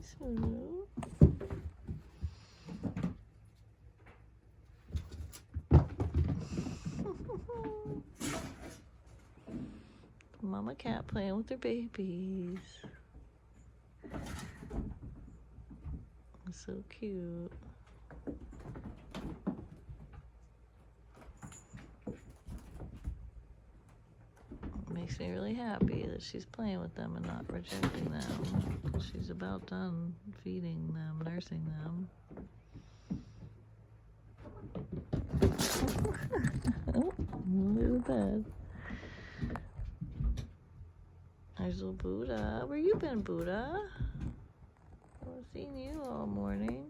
Tsunü. Mama cat playing with her babies. So cute. It makes me really happy that she's playing with them and not rejecting them. She's about done feeding them, nursing them. Oh, under the bed. There's little Buddha. Where you been, Buddha? I haven't seen you all morning.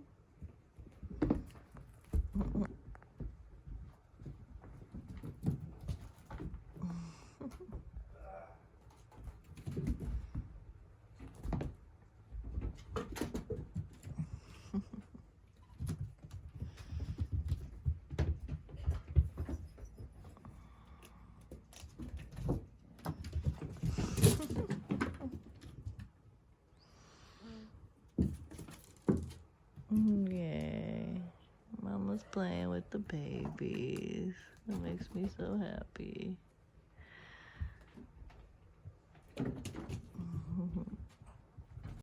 Yay. Mama's playing with the babies. It makes me so happy.